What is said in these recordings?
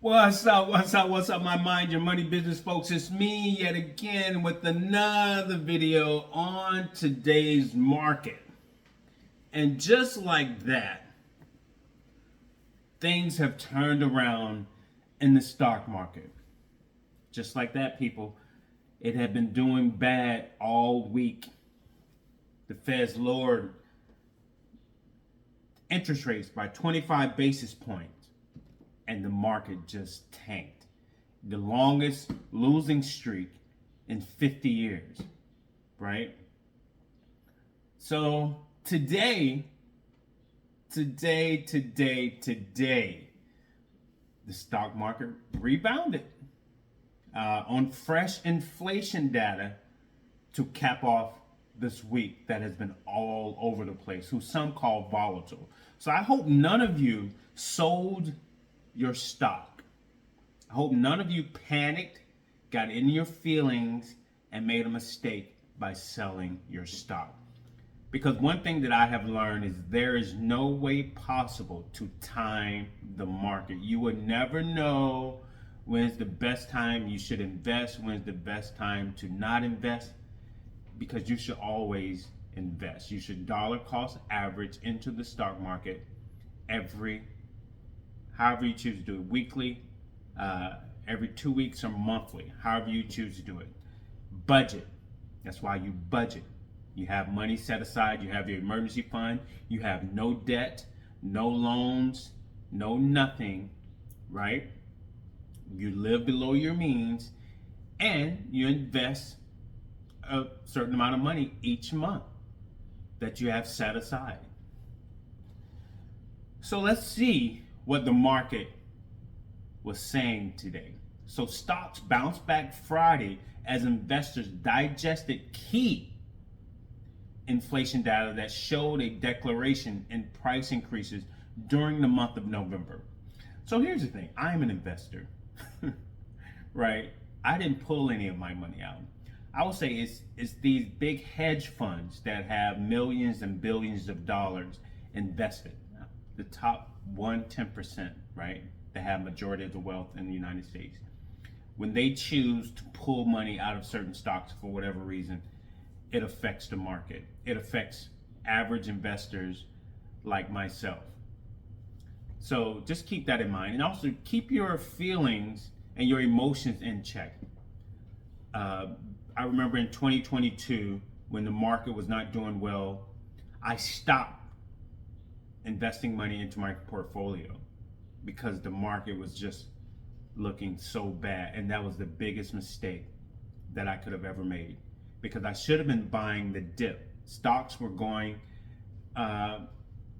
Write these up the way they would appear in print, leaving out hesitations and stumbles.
What's up? What's up, my Mind Your Money business folks? It's me yet again with another video on today's market. And just like that, things have turned around in the stock market. Just like that, people. It had been doing bad all week. The Fed's lowered interest rates by 25 basis points. And the market just tanked. The longest losing streak in 50 years, right? So today, the stock market rebounded on fresh inflation data to cap off this week that has been all over the place, who some call volatile. So I hope none of you sold your stock. I hope none of you panicked, got in your feelings, and made a mistake by selling your stock. Because one thing that I have learned is there is no way possible to time the market. You would never know when's the best time you should invest, when's the best time to not invest, because you should always invest. You should dollar cost average into the stock market however you choose to do it, weekly, every 2 weeks, or monthly, however you choose to do it. Budget. That's why you budget. You have money set aside, you have your emergency fund, you have no debt, no loans, no nothing, right? You live below your means, and you invest a certain amount of money each month that you have set aside. So let's see what the market was saying today. So stocks bounced back Friday as investors digested key inflation data that showed a deceleration in price increases during the month of November. So here's the thing, I'm an investor, right? I didn't pull any of my money out. I would say it's these big hedge funds that have millions and billions of dollars invested. The top 10%, right, that have majority of the wealth in the United States. When they choose to pull money out of certain stocks for whatever reason, it affects the market. It affects average investors like myself. So just keep that in mind, and also keep your feelings and your emotions in check. I remember in 2022, when the market was not doing well, I stopped investing money into my portfolio because the market was just looking so bad, and that was the biggest mistake that I could have ever made, because I should have been buying the dip. Stocks were going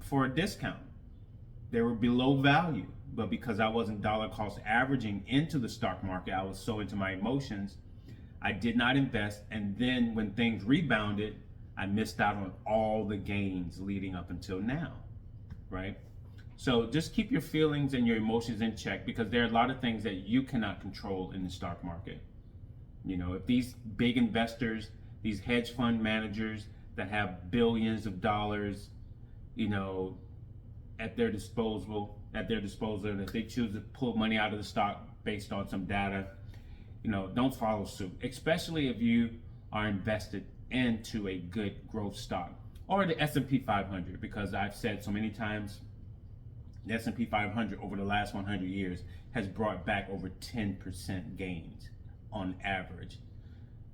for a discount. They were below value, but because I wasn't dollar cost averaging into the stock market, I was so into my emotions, I did not invest. And then when things rebounded, I missed out on all the gains leading up until now, right? So just keep your feelings and your emotions in check, because there are a lot of things that you cannot control in the stock market. You know, if these big investors, these hedge fund managers that have billions of dollars, you know, at their disposal, and if they choose to pull money out of the stock based on some data, you know, don't follow suit, especially if you are invested into a good growth stock or the S&P 500, because I've said so many times, the S&P 500 over the last 100 years has brought back over 10% gains on average.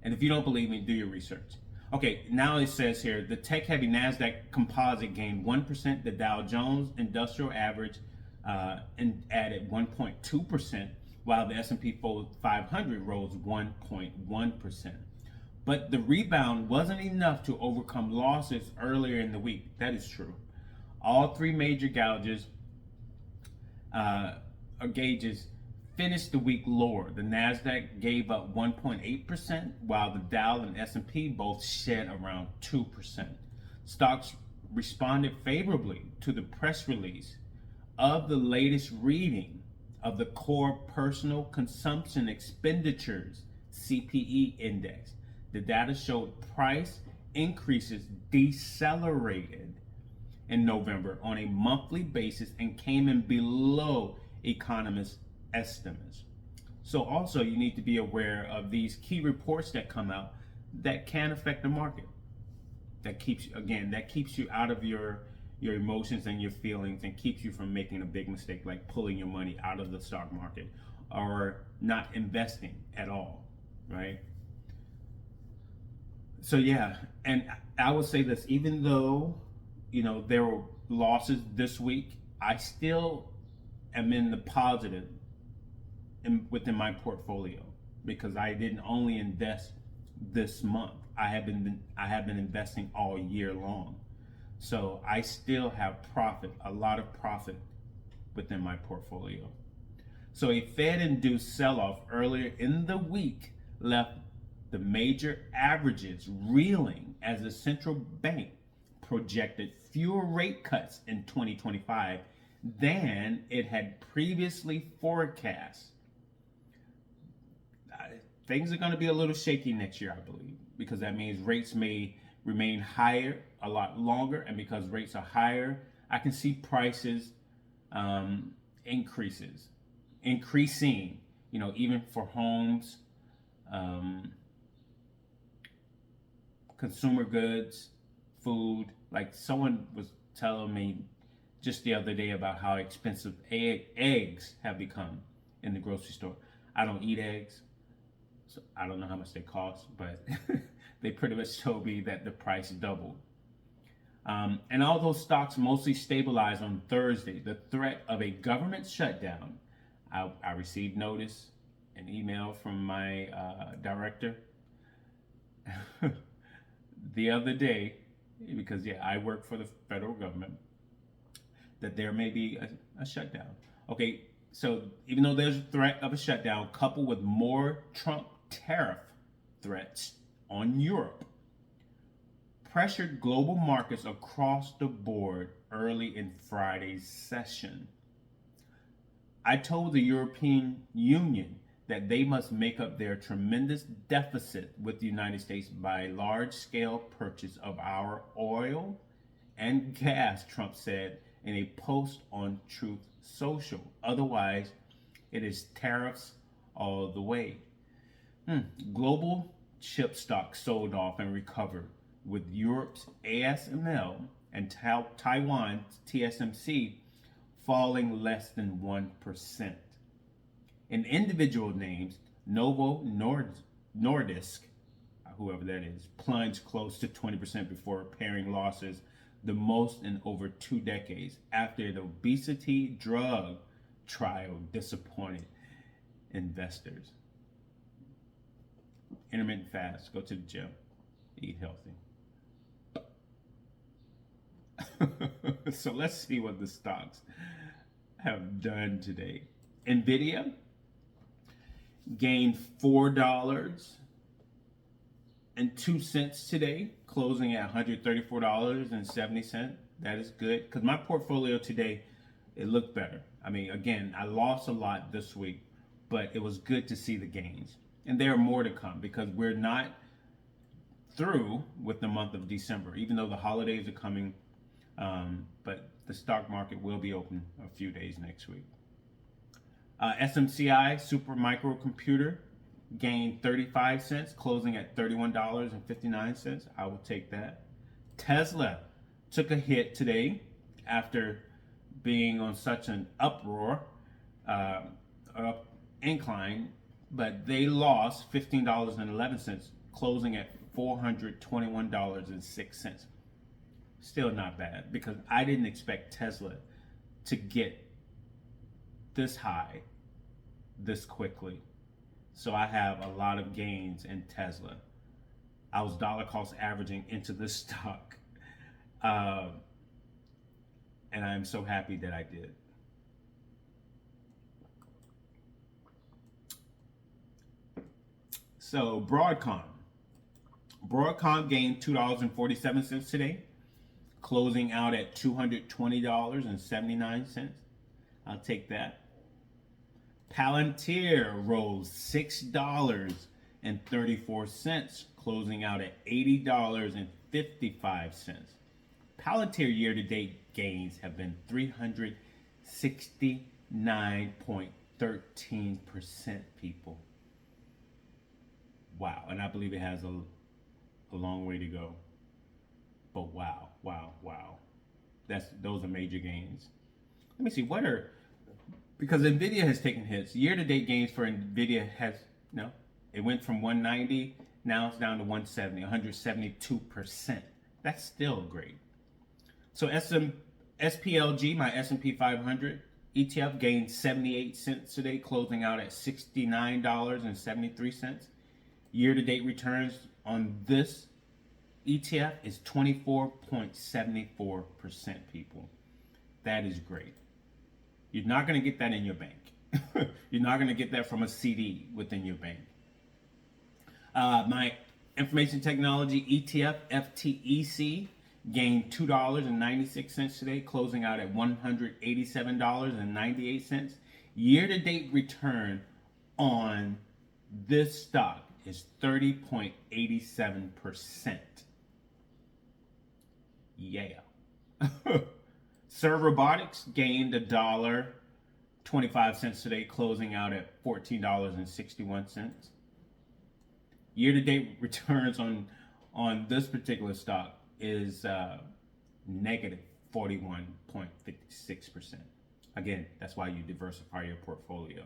And if you don't believe me, do your research. Okay, now it says here, the tech-heavy NASDAQ composite gained 1%, the Dow Jones Industrial Average and added 1.2%, while the S&P 500 rose 1.1%. But the rebound wasn't enough to overcome losses earlier in the week. That is true. All three major gauges finished the week lower. The NASDAQ gave up 1.8%, while the Dow and S&P both shed around 2%. Stocks responded favorably to the press release of the latest reading of the Core Personal Consumption Expenditures CPE index. The data showed price increases decelerated in November on a monthly basis and came in below economists' estimates. So also you need to be aware of these key reports that come out that can affect the market. That keeps you out of your emotions and your feelings, and keeps you from making a big mistake like pulling your money out of the stock market or not investing at all, right? So yeah, and I would say this, even though there were losses this week, I still am in the positive within my portfolio, because I didn't only invest this month. I have been investing all year long. So I still have profit, a lot of profit within my portfolio. So a Fed-induced sell-off earlier in the week left the major averages reeling as the central bank projected fewer rate cuts in 2025 than it had previously forecast. Things are going to be a little shaky next year, I believe, because that means rates may remain higher a lot longer, and because rates are higher, I can see prices increasing, even for homes, consumer goods, food. Like someone was telling me just the other day about how expensive eggs have become in the grocery store. I don't eat eggs, so I don't know how much they cost, but they pretty much told me that the price doubled. And although stocks mostly stabilized on Thursday, the threat of a government shutdown, I received notice, an email from my director the other day, because I work for the federal government, that there may be a shutdown. Okay, so even though there's a threat of a shutdown, coupled with more Trump tariff threats on Europe, pressured global markets across the board early in Friday's session. I told the European Union that they must make up their tremendous deficit with the United States by large-scale purchase of our oil and gas, Trump said in a post on Truth Social. Otherwise, it is tariffs all the way. Global chip stocks sold off and recovered, with Europe's ASML and Taiwan's TSMC falling less than 1%. In individual names, Novo Nordisk, whoever that is, plunged close to 20% before repairing losses the most in over 2 decades after the obesity drug trial disappointed investors. Intermittent fast, go to the gym, eat healthy. So let's see what the stocks have done today. Nvidia gained $4.02 today, closing at $134.70. That is good, because my portfolio today, it looked better. I mean, again, I lost a lot this week, but it was good to see the gains. And there are more to come, because we're not through with the month of December, even though the holidays are coming. But the stock market will be open a few days next week. SMCI Super Microcomputer gained 35 cents, closing at $31.59. I will take that. Tesla took a hit today after being on such an incline, but they lost $15.11, closing at $421.06. Still not bad, because I didn't expect Tesla to get this high this quickly. So I have a lot of gains in Tesla. I was dollar cost averaging into this stock. And I'm so happy that I did. So Broadcom gained $2.47 today, closing out at $220.79. I'll take that. Palantir rose $6.34, closing out at $80.55. Palantir year-to-date gains have been 369.2%. 13%, people. Wow. And I believe it has a long way to go. But wow, wow, wow. Those are major gains. Let me see, because Nvidia has taken hits. Year-to-date gains for Nvidia it went from 190, now it's down to 170, 172%. That's still great. So SPLG, my S&P 500 ETF, gained 78 cents today, closing out at $69.73. Year-to-date returns on this ETF is 24.74%, people. That is great. You're not going to get that in your bank. You're not going to get that from a CD within your bank. My information technology ETF, FTEC, gained $2.96 today, closing out at $187.98. Year-to-date return on this stock is 30.87%. Yeah. Serve Robotics gained $1.25 today, closing out at $14.61. Year-to-date returns on this particular stock is negative 41.56%. Again, that's why you diversify your portfolio.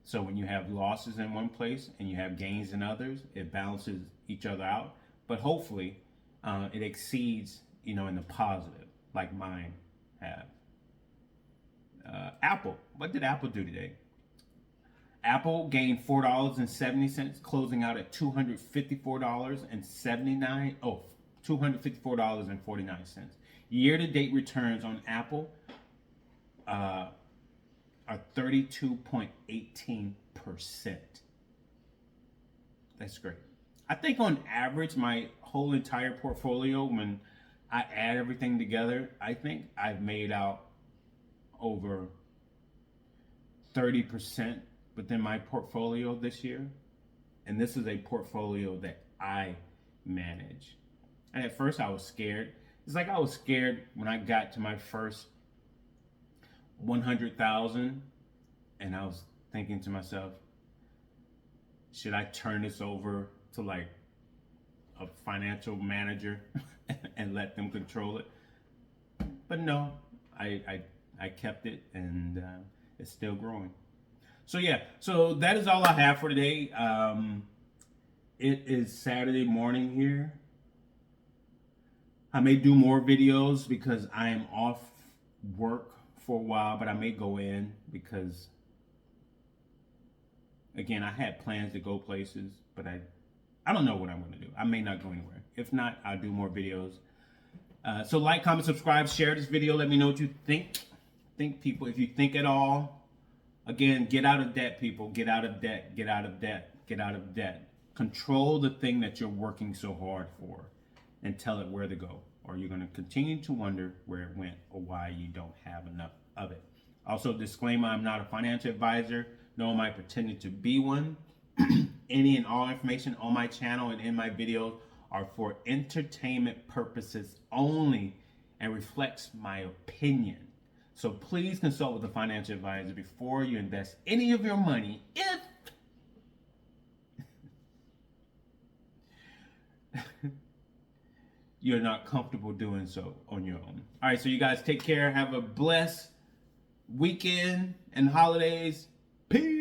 So when you have losses in one place and you have gains in others, it balances each other out. But hopefully, it exceeds, in the positive, like mine have. Apple. What did Apple do today? Apple gained $4.70, closing out at $254.49. Year-to-date returns on Apple are 32.18%. That's great. I think on average, my whole entire portfolio, when I add everything together, I think I've made out over 30% within my portfolio this year. And this is a portfolio that I manage. And at first I was scared. It's like I was scared when I got to my first 100,000, and I was thinking to myself, should I turn this over to like a financial manager and let them control it? But no, I kept it, and it's still growing. So yeah, so that is all I have for today. It is Saturday morning here. I may do more videos because I am off work for a while, but I may go in because, again, I had plans to go places, but I don't know what I'm going to do. I may not go anywhere. If not, I'll do more videos. So like, comment, subscribe, share this video. Let me know what you think. People, if you think at all. Again, get out of debt, people. Get out of debt. Get out of debt. Get out of debt. Control the thing that you're working so hard for and tell it where to go. Or you're going to continue to wonder where it went or why you don't have enough of it. Also, disclaimer, I'm not a financial advisor, nor am I pretending to be one. Any and all information on my channel and in my videos are for entertainment purposes only and reflects my opinion. So please consult with a financial advisor before you invest any of your money if you're not comfortable doing so on your own. All right, so you guys take care. Have a blessed weekend and holidays. Peace.